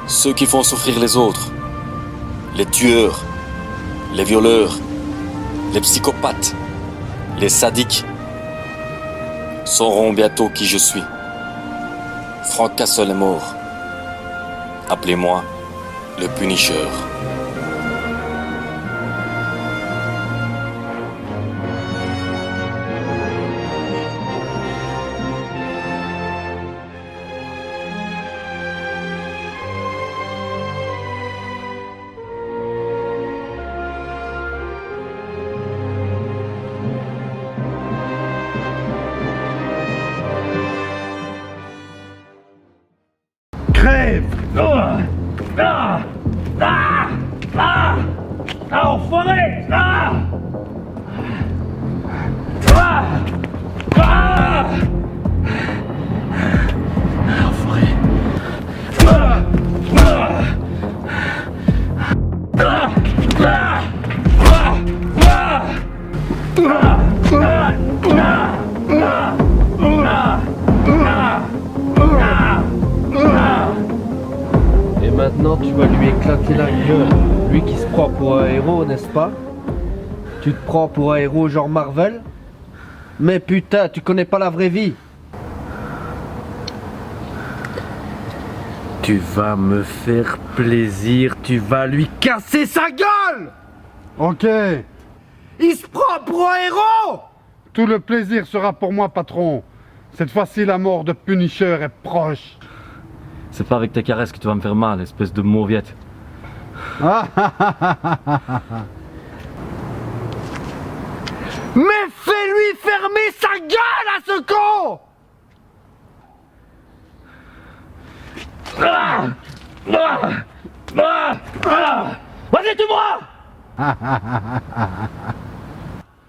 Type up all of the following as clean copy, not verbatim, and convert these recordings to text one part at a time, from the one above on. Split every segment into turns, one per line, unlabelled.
Ceux qui font souffrir les autres, les tueurs, les violeurs, les psychopathes, les sadiques, sauront bientôt qui je suis. Frank Castle est mort. Appelez-moi le Punisher.
Crève! Enfoiré! Enfoiré!
Et maintenant tu vas lui éclater la gueule. Lui qui se prend pour un héros, n'est-ce pas? Tu te prends pour un héros genre Marvel? Mais putain, tu connais pas la vraie vie. Tu vas me faire plaisir, tu vas lui casser sa gueule!
Ok,
Il se prend pour un héros!
tout le plaisir sera pour moi, patron. Cette fois-ci, la mort de Punisher est proche.
C'est pas avec tes caresses que tu vas me faire mal, espèce de mauviette.
Mais fais-lui fermer sa gueule à ce con!
Vas-y, tue-moi!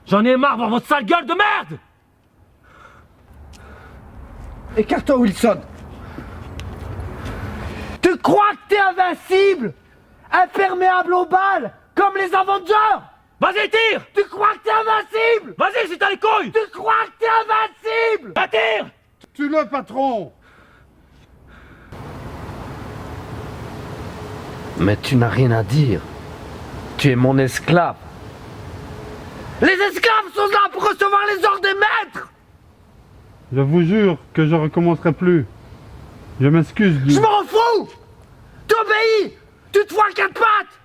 J'en ai marre de voir votre sale gueule de merde!
Écarte-toi, Wilson! Tu crois que t'es invincible? Imperméable aux balles, comme les Avengers?
Vas-y, tire!
Tu crois que t'es invincible?
Vas-y, si t'as les couilles!
Tu crois que t'es invincible?
Va, tire!
Tue-le, patron.
Mais tu n'as rien à dire. Tu es mon esclave. Les esclaves sont là pour recevoir les ordres des maîtres!
Je vous jure que je recommencerai plus. Je m'excuse du...
Je m'en fous! T'obéis! Tu te vois à quatre pattes!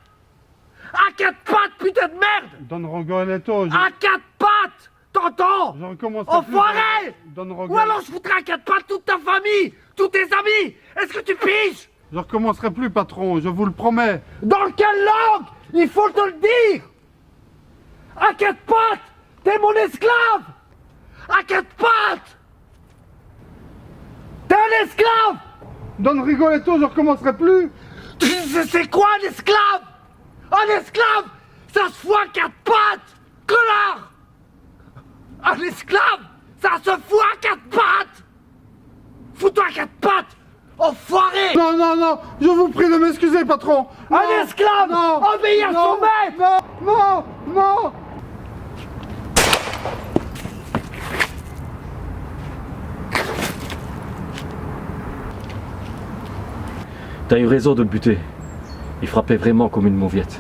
À quatre pattes, putain de merde!
Don Rogoletto,
À quatre pattes! T'entends?
je recommencerai
Enfoiré!
Don
Ou alors je foutrai à quatre pattes toute ta famille! Tous tes amis! Est-ce que tu piges?
Je recommencerai plus, patron, je vous le promets.
Dans quelle langue? Il faut te le dire! À quatre pattes! T'es mon esclave! À quatre pattes! T'es un esclave!
Don Rigoletto, je recommencerai plus.
C'est quoi un esclave? Un esclave, ça se fout à quatre pattes! Connard! Un esclave, ça se fout à quatre pattes! Fous-toi à quatre pattes! Enfoiré!
Non, non, non, je vous prie de m'excuser, patron. Non,
Un esclave!
non,
Obéir à son
non,
maître!
non, non, non.
T'as eu raison de le buter. Il frappait vraiment comme une mauviette.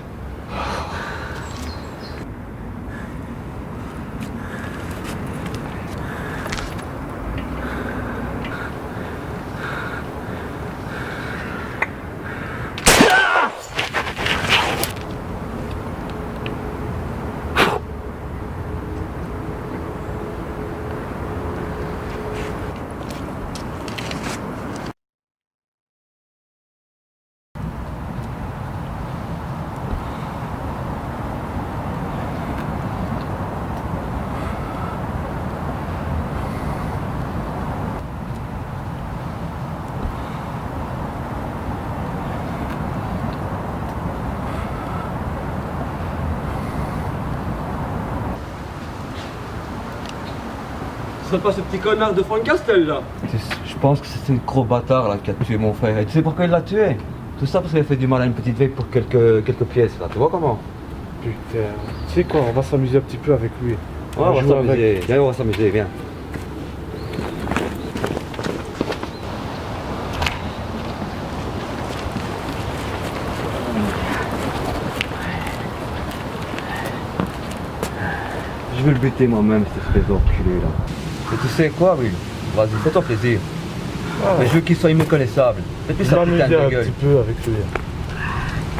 Ce serait pas ce petit connard de Frank Castle là?
Je pense que c'est le gros bâtard là qui a tué mon frère. Et tu sais pourquoi il l'a tué? Tout ça parce qu'il a fait du mal à une petite vieille pour quelques pièces là. Tu vois comment?
Putain, tu sais quoi, on va s'amuser un petit peu avec lui.
Ouais, on va
jouer
s'amuser. Viens, on va s'amuser, viens. vais le buter moi-même, cette espèce d'enculé là. Et tu sais quoi, Will? Vas-y, fais-toi plaisir. Mais je veux qu'il soit imméconnaissable. Fais-lui sa putain de
un
gueule.
petit peu avec lui.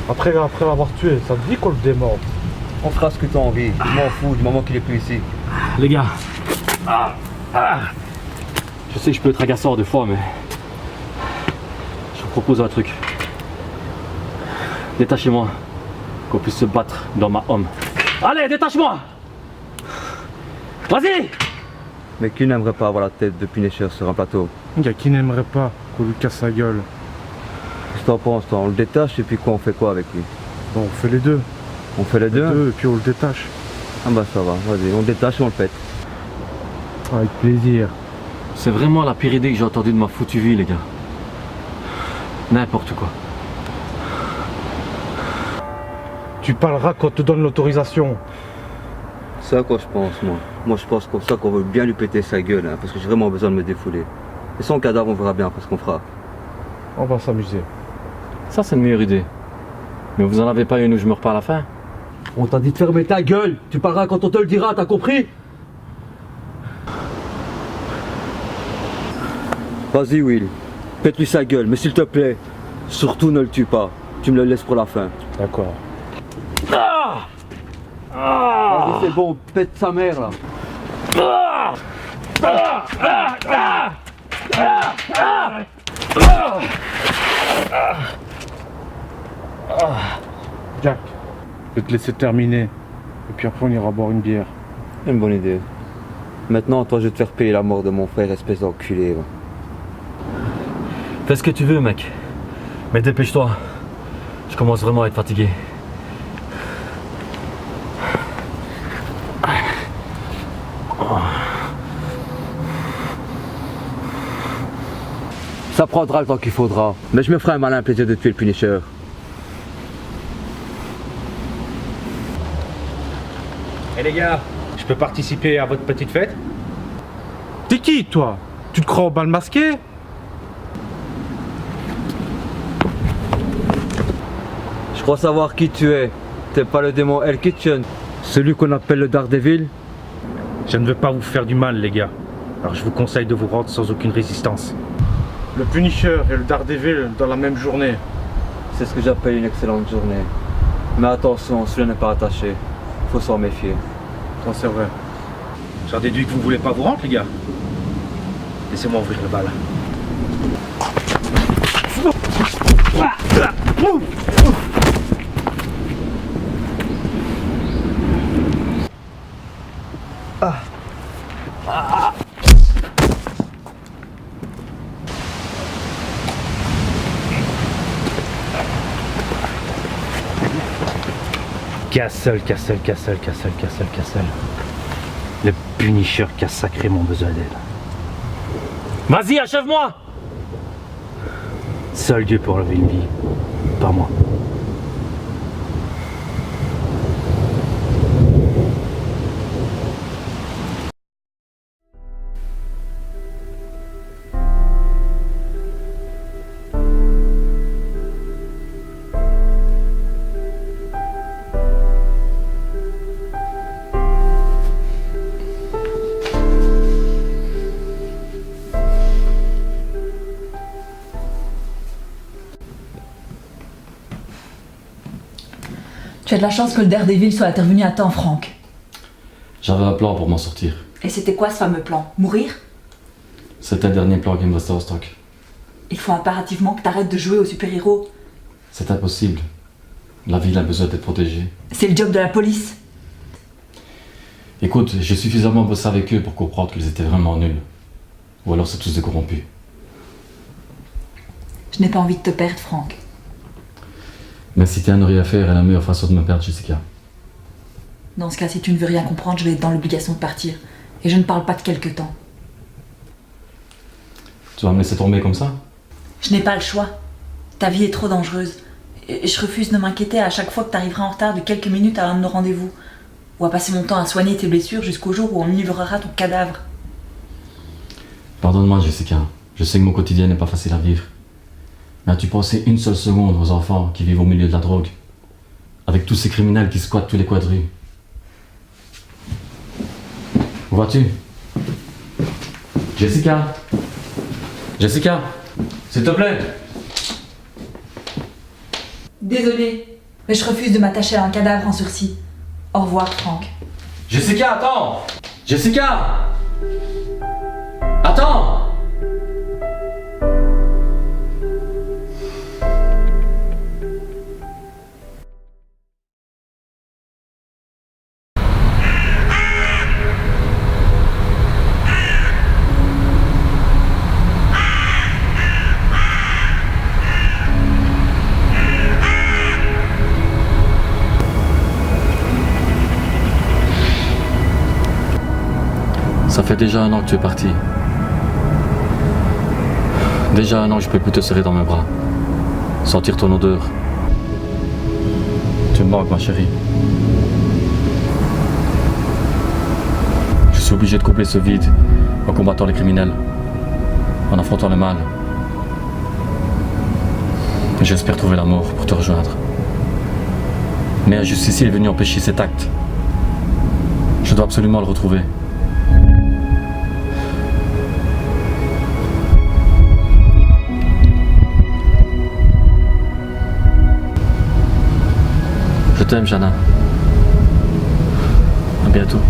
Après l'avoir tué, ça te dit qu'on le démorde?
On fera ce que t'as envie. Je m'en fous du moment qu'il est plus ici.
Les gars. Je sais que je peux être agaçant des fois, mais... Je vous propose un truc. Détachez-moi. Qu'on puisse se battre dans ma homme. Allez, détache-moi! Vas-y!
Mais qui n'aimerait pas avoir la tête de Punisher sur un plateau?
Il y a qui n'aimerait pas qu'on lui casse sa gueule.
Qu'est-ce que t'en penses, toi? On le détache et puis quoi, on fait quoi avec lui?
Bon, on fait les deux.
On fait les deux?
Et puis on le détache.
Ah bah ça va, vas-y, on le détache et on le pète.
Avec plaisir.
C'est vraiment la pire idée que j'ai entendue de ma foutue vie, les gars. N'importe quoi.
Tu parleras quand on te donne l'autorisation.
C'est à quoi je pense, moi. Moi je pense comme ça qu'on veut bien lui péter sa gueule, hein, parce que j'ai vraiment besoin de me défouler. Et son cadavre, on verra bien après ce qu'on fera.
On va s'amuser.
Ça, c'est une meilleure idée. Mais vous en avez pas une où je me repars à la fin?
On t'a dit de fermer ta gueule. Tu parleras quand on te le dira, t'as compris? Vas-y, Will. Pète-lui sa gueule, mais s'il te plaît, surtout ne le tue pas. Tu me le laisses pour la fin.
D'accord.
Vas-y, c'est bon, pète sa mère là.
Jack, je vais te laisser terminer. Et puis après on ira boire une bière.
Une bonne idée. Maintenant, toi, je vais te faire payer la mort de mon frère, espèce d'enculé. Va.
Fais ce que tu veux, mec. Mais dépêche-toi. Je commence vraiment à être fatigué.
Ça prendra le temps qu'il faudra. Mais je me ferai un malin plaisir de tuer le Punisher.
Eh les gars, je peux participer à votre petite fête?
T'es qui toi? Tu te crois au bal masqué?
Je crois savoir qui tu es. T'es pas le démon Hell Kitchen? Celui qu'on appelle le Daredevil?
Je ne veux pas vous faire du mal les gars. Alors je vous conseille de vous rendre sans aucune résistance.
Le Punisher et le Daredevil dans la même journée.
C'est ce que j'appelle une excellente journée. Mais attention, celui-là n'est pas attaché. Faut s'en méfier.
Ça c'est vrai.
J'en déduis que vous voulez pas vous rendre les gars. Laissez-moi ouvrir le bal. Castle. Le Punisher qui a sacrément besoin d'aide.
Vas-y, achève-moi!
Seul Dieu peut enlever une vie, pas moi.
Tu as de la chance que le Daredevil soit intervenu à temps, Franck.
J'avais un plan pour m'en sortir.
Et c'était quoi ce fameux plan? Mourir?
C'était le dernier plan qui me restait en stock.
Il faut impérativement que t'arrêtes de jouer au super-héros.
C'est impossible. La ville a besoin d'être protégée.
C'est le job de la police.
Écoute, j'ai suffisamment bossé avec eux pour comprendre qu'ils étaient vraiment nuls. Ou alors c'est tous des corrompus.
Je n'ai pas envie de te perdre, Franck.
Mais si t'as rien à faire, est la meilleure façon de me perdre, Jessica.
Dans ce cas, si tu ne veux rien comprendre, je vais être dans l'obligation de partir. Et je ne parle pas de quelque temps.
Tu vas me laisser tomber comme ça?
Je n'ai pas le choix. Ta vie est trop dangereuse. Et je refuse de m'inquiéter à chaque fois que tu arriveras en retard de quelques minutes à un de nos rendez-vous. Ou à passer mon temps à soigner tes blessures jusqu'au jour où on livrera ton cadavre.
Pardonne-moi, Jessica. Je sais que mon quotidien n'est pas facile à vivre. Mais as-tu pensé une seule seconde aux enfants qui vivent au milieu de la drogue? Avec tous ces criminels qui squattent tous les coins de rue? Où vas-tu? Jessica? Jessica? S'il te plaît?
Désolée, mais je refuse de m'attacher à un cadavre en sursis. Au revoir, Franck.
Jessica, attends! Jessica! Attends! Ça fait déjà 1 an que tu es parti. Déjà 1 an que je peux plus te serrer dans mes bras. Sentir ton odeur. Tu me manques, ma chérie. Je suis obligé de combler ce vide en combattant les criminels, en affrontant le mal. J'espère trouver la mort pour te rejoindre. Mais un justicier est venu empêcher cet acte. Je dois absolument le retrouver. Je t'aime, Jana. À bientôt.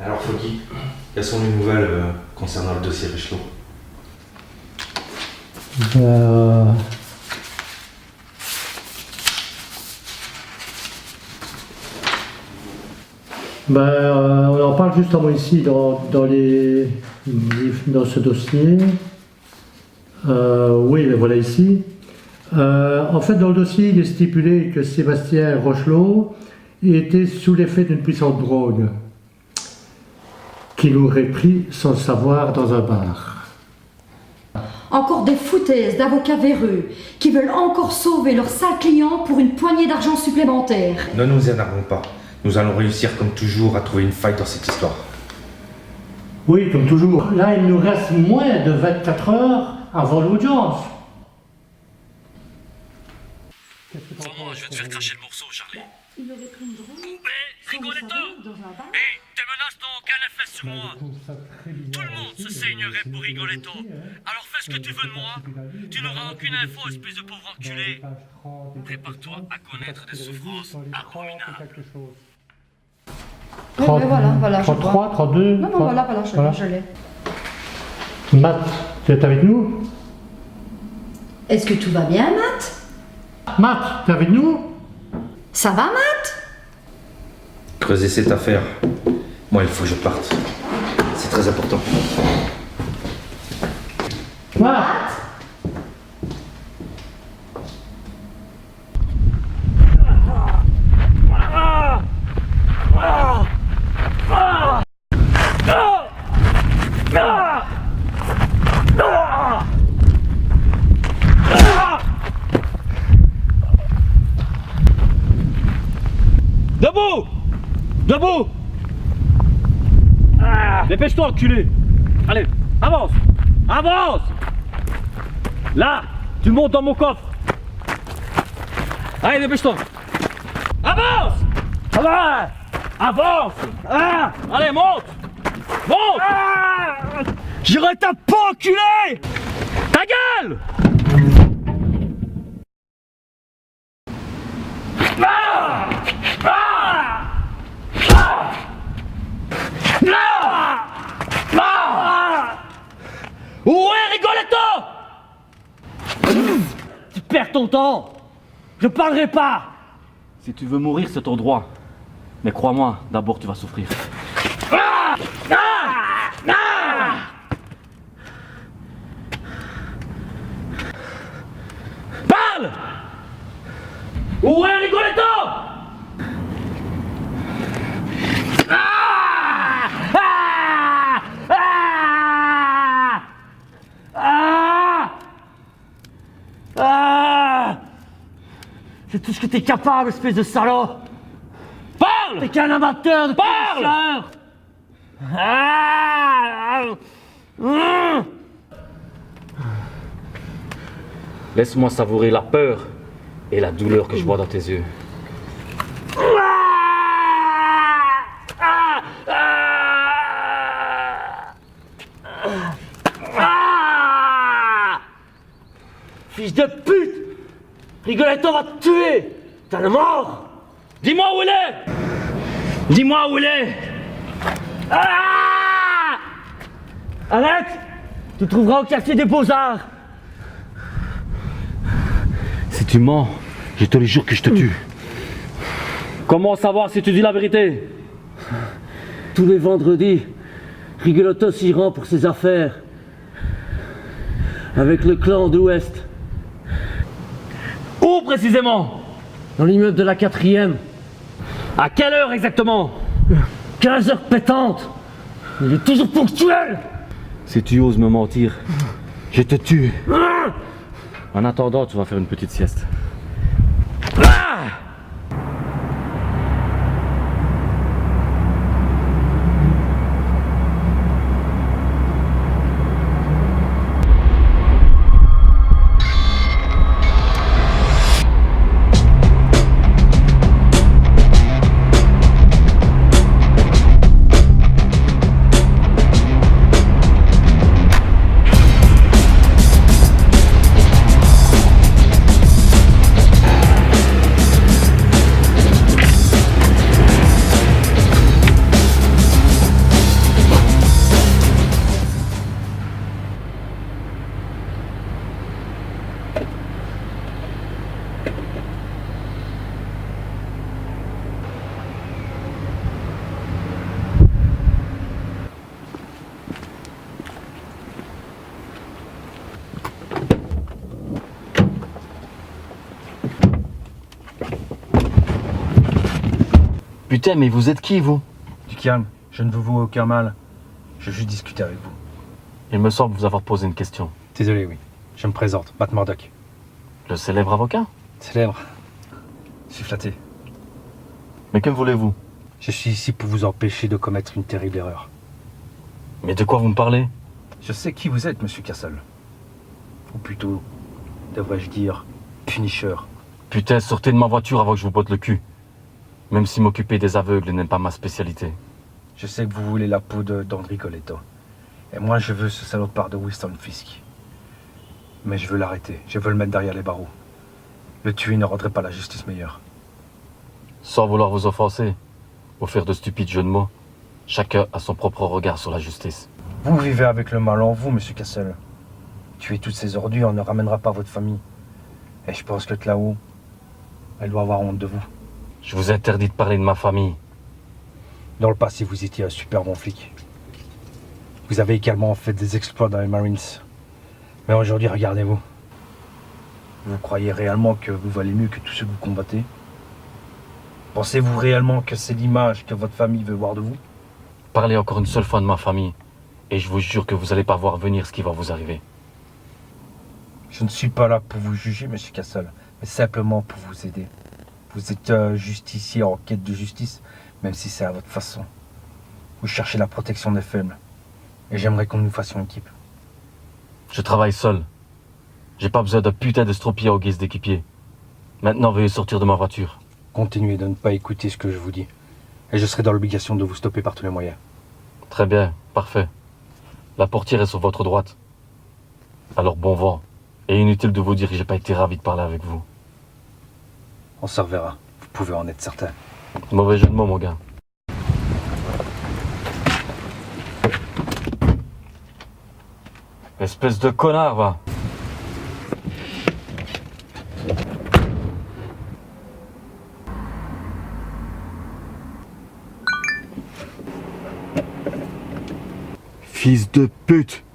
Alors Foggy, quelles sont les nouvelles concernant le dossier Richelot?
On en parle justement ici dans ce dossier. Oui, mais voilà ici. En fait, dans le dossier, il est stipulé que Sébastien Rochelot était sous l'effet d'une puissante drogue qu'il aurait pris sans le savoir dans un bar.
Encore des foutaises d'avocats véreux qui veulent encore sauver leurs sales clients pour une poignée d'argent supplémentaire.
Ne nous énervons pas. Nous allons réussir comme toujours à trouver une faille dans cette histoire.
Oui, comme toujours. Là, il nous reste moins de 24 heures avant l'audience.
Vraiment, je vais te faire cracher le morceau, Charlie.
Il aurait pris une drogue.
Rigoletto! Hé, tes menaces n'ont aucun effet sur moi. Tout le monde se saignerait pour Rigoletto. Alors fais ce que tu veux de moi. Tu n'auras aucune info, espèce de pauvre enculé. Prépare-toi à connaître des souffrances abominables.
Oui, voilà, je
33,
vois.
32.
Non,
30,
voilà, je l'ai.
Matt, tu es avec nous?
Est-ce que tout va bien, Matt?
Matt, tu es avec nous?
Ça va, Matt?
Creusez cette affaire. Moi, il faut que je parte. C'est très important.
Matt!
Debout! Debout! Dépêche-toi, enculé! Allez, avance! Avance! Là, tu montes dans mon coffre! Allez, dépêche-toi! Avance! Avance! Avance! Allez, monte! Monte! J'irai ta peau, enculé! Ta gueule! Où est Rigoletto? Tu perds ton temps. Je parlerai pas. Si tu veux mourir, c'est ton droit. Mais crois-moi, d'abord tu vas souffrir. Parle! Où est Rigoletto?
Ah! C'est tout ce que t'es capable, espèce de salaud!
Parle!
T'es qu'un amateur de fleurs! Ah!
Laisse-moi savourer la peur et la douleur que je vois dans tes yeux.
Fils de pute! Rigoletto va te tuer! T'as le mort!
Dis-moi où il est! Dis-moi où il est!
Ah! Arrête! Tu te trouveras au quartier des Beaux-Arts!
Si tu mens, je te le jure que je te tue. Comment savoir si tu dis la vérité?
Tous les vendredis, Rigoletto s'y rend pour ses affaires. Avec le clan de l'Ouest.
Où précisément?
Dans l'immeuble de la 4e.
À quelle heure exactement?
15 heures pétantes. Il est toujours ponctuel.
Si tu oses me mentir, je te tue. En attendant, tu vas faire une petite sieste. Putain, mais vous êtes qui, vous?
Du calme, je ne vous vois aucun mal. Je veux juste discuter avec vous.
Il me semble vous avoir posé une question.
Désolé, oui. Je me présente, Matt Murdock.
Le célèbre avocat?
Célèbre. Je suis flatté.
Mais que voulez-vous?
Je suis ici pour vous empêcher de commettre une terrible erreur.
Mais de quoi vous me parlez?
Je sais qui vous êtes, monsieur Castle. Ou plutôt, devrais-je dire, Punisher.
Putain, sortez de ma voiture avant que je vous botte le cul. Même si m'occuper des aveugles n'est pas ma spécialité.
Je sais que vous voulez la peau d'André Rigoletto. Et moi, je veux ce salopard de Winston Fisk. Mais je veux l'arrêter. Je veux le mettre derrière les barreaux. Le tuer ne rendrait pas la justice meilleure.
Sans vouloir vous offenser, ou faire de stupides jeux de mots, chacun a son propre regard sur la justice.
Vous vivez avec le mal en vous, monsieur Castle. Tuer toutes ces ordures ne ramènera pas votre famille. Et je pense que là-haut, elle doit avoir honte de vous.
Je vous interdis de parler de ma famille.
Dans le passé, vous étiez un super bon flic. Vous avez également fait des exploits dans les Marines. Mais aujourd'hui, regardez-vous. Vous croyez réellement que vous valez mieux que tous ceux que vous combattez? Pensez-vous réellement que c'est l'image que votre famille veut voir de vous?
Parlez encore une seule fois de ma famille, et je vous jure que vous n'allez pas voir venir ce qui va vous arriver.
Je ne suis pas là pour vous juger, monsieur Castle, mais simplement pour vous aider. Vous êtes un justicier en quête de justice, même si c'est à votre façon. Vous cherchez la protection des faibles. Et j'aimerais qu'on nous fassions équipe.
Je travaille seul. J'ai pas besoin d'un putain d'estropié au guise d'équipier. Maintenant, veuillez sortir de ma voiture.
Continuez de ne pas écouter ce que je vous dis. Et je serai dans l'obligation de vous stopper par tous les moyens.
Très bien, parfait. La portière est sur votre droite. Alors bon vent. Et inutile de vous dire que j'ai pas été ravi de parler avec vous.
On se reverra. Vous pouvez en être certain.
Mauvais jeu de mots, mon gars. Espèce de connard, va.
Fils de pute!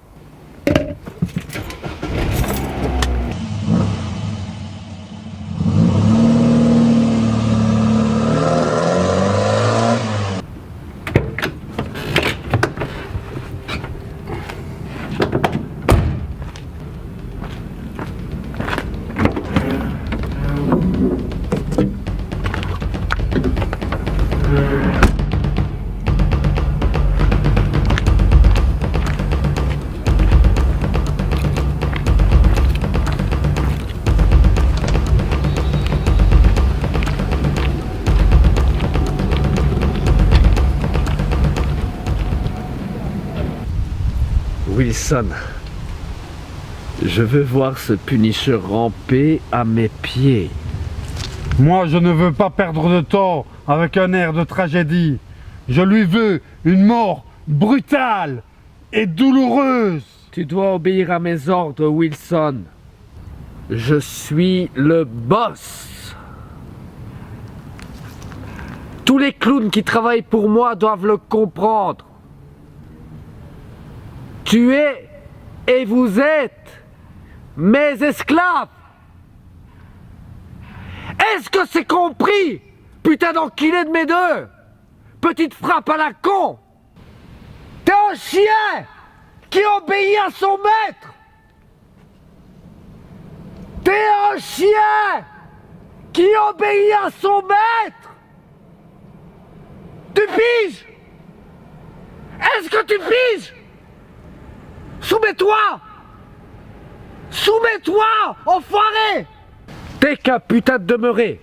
Wilson. Je veux voir ce Punisher ramper à mes pieds.
Moi, je ne veux pas perdre de temps avec un air de tragédie. Je lui veux une mort brutale et douloureuse.
Tu dois obéir à mes ordres, Wilson. Je suis le boss. Tous les clowns qui travaillent pour moi doivent le comprendre. Tu es et vous êtes mes esclaves. Est-ce que c'est compris, putain d'enculé de mes deux? Petite frappe à la con. T'es un chien qui obéit à son maître. T'es un chien qui obéit à son maître. Tu piges? Est-ce que tu piges? Soumets-toi! Soumets-toi, enfoiré! T'es qu'un putain de demeuré.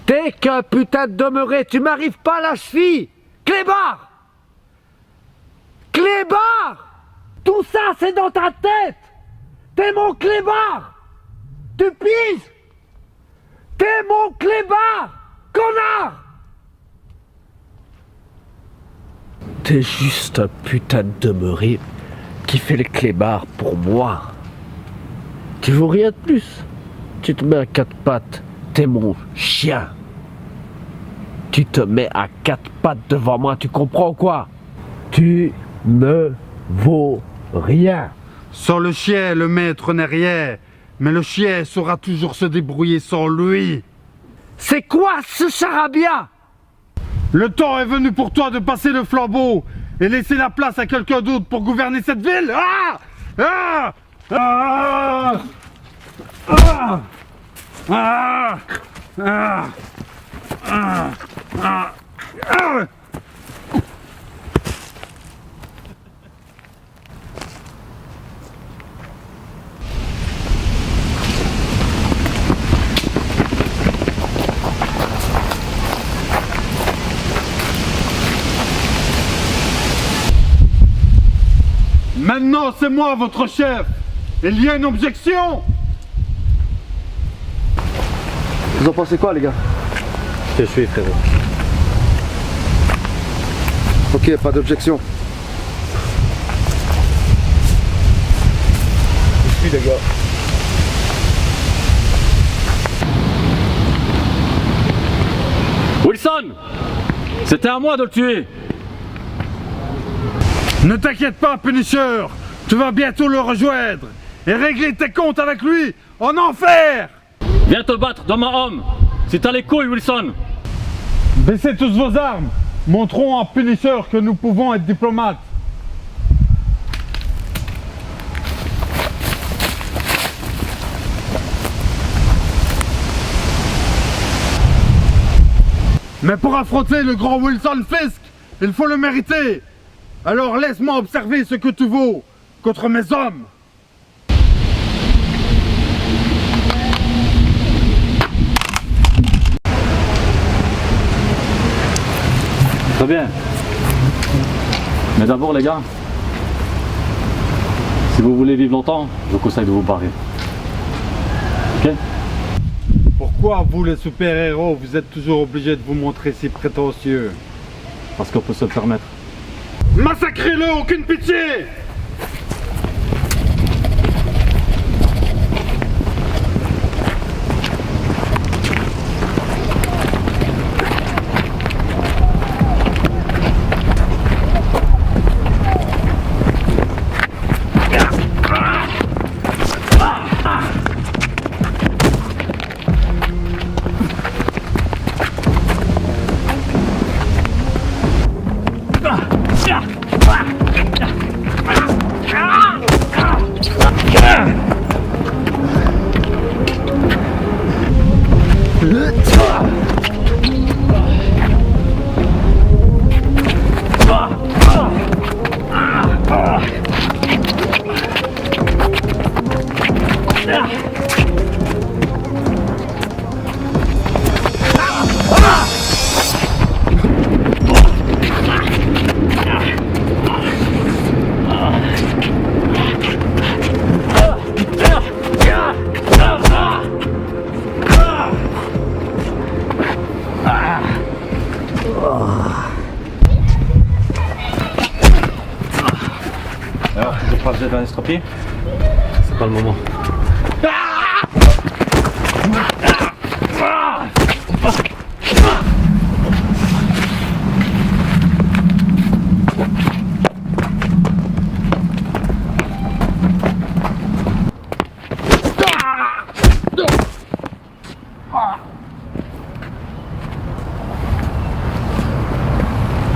T'es qu'un putain de demeuré. Tu m'arrives pas à la cheville. Clébard! Clébard! Tout ça, c'est dans ta tête. T'es mon clébard. Tu piges? T'es mon clébard, connard! T'es juste un putain de demeuré qui fait le clébard pour moi. Tu vaux rien de plus. Tu te mets à quatre pattes, t'es mon chien. Tu te mets à quatre pattes devant moi, tu comprends quoi? Tu ne vaux rien.
Sans le chien, le maître n'est rien. Mais le chien saura toujours se débrouiller sans lui.
C'est quoi ce charabia?
Le temps est venu pour toi de passer le flambeau et laisser la place à quelqu'un d'autre pour gouverner cette ville. Ah! Ah! Ah! Ah! Ah! Ah! Ah! Ah! Ah! Maintenant, c'est moi votre chef. Il y a une objection?
Vous en pensez quoi, les gars?
Je te suis, frérot.
Ok, pas d'objection. Je suis, les gars.
Wilson! C'était à moi de le tuer!
Ne t'inquiète pas, Punisher. Tu vas bientôt le rejoindre et régler tes comptes avec lui en enfer.
Viens te battre, dans ma homme! Si t'as les couilles, Wilson!
Baissez tous vos armes. Montrons à Punisher que nous pouvons être diplomates. Mais pour affronter le grand Wilson Fisk, il faut le mériter. Alors laisse-moi observer ce que tu vaux contre mes hommes.
Très bien. Mais d'abord, les gars, si vous voulez vivre longtemps, je vous conseille de vous barrer. Ok?
Pourquoi vous les super-héros, vous êtes toujours obligés de vous montrer si prétentieux?
Parce qu'on peut se le permettre.
Massacrez-le, aucune pitié!
un estropié?
C'est pas le moment.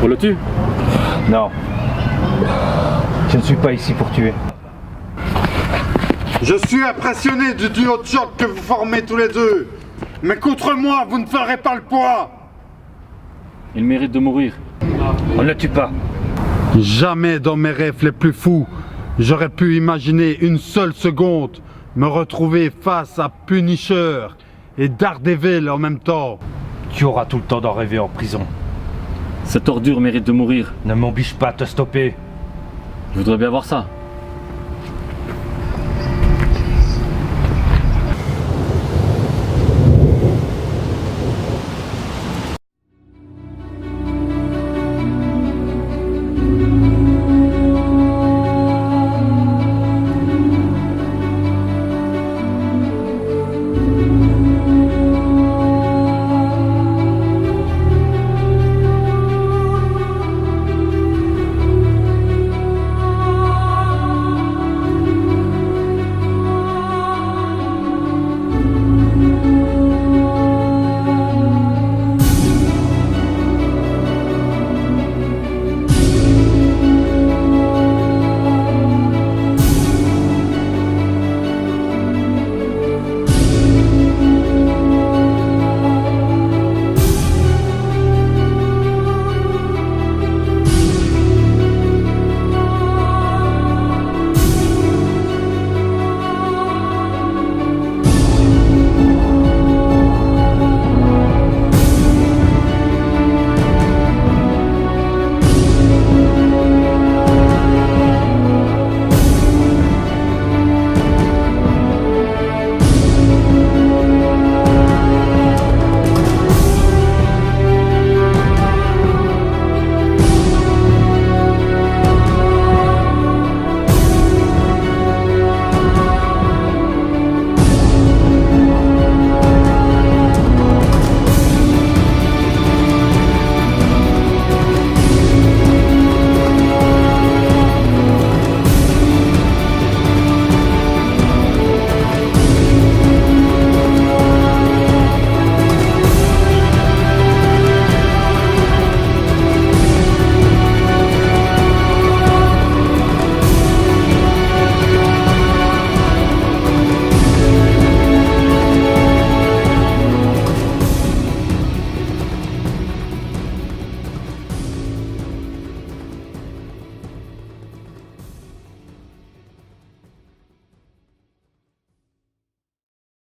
On le tue? Non. Je ne suis pas ici pour tuer.
Je suis impressionné du duo de choc que vous formez tous les deux. Mais contre moi, vous ne ferez pas le poids.
Il mérite de mourir.
On ne le tue pas.
Jamais dans mes rêves les plus fous, j'aurais pu imaginer une seule seconde me retrouver face à Punisher et Daredevil en même temps.
Tu auras tout le temps d'en rêver en prison.
Cette ordure mérite de mourir.
Ne m'oblige pas à te stopper.
Je voudrais bien voir ça.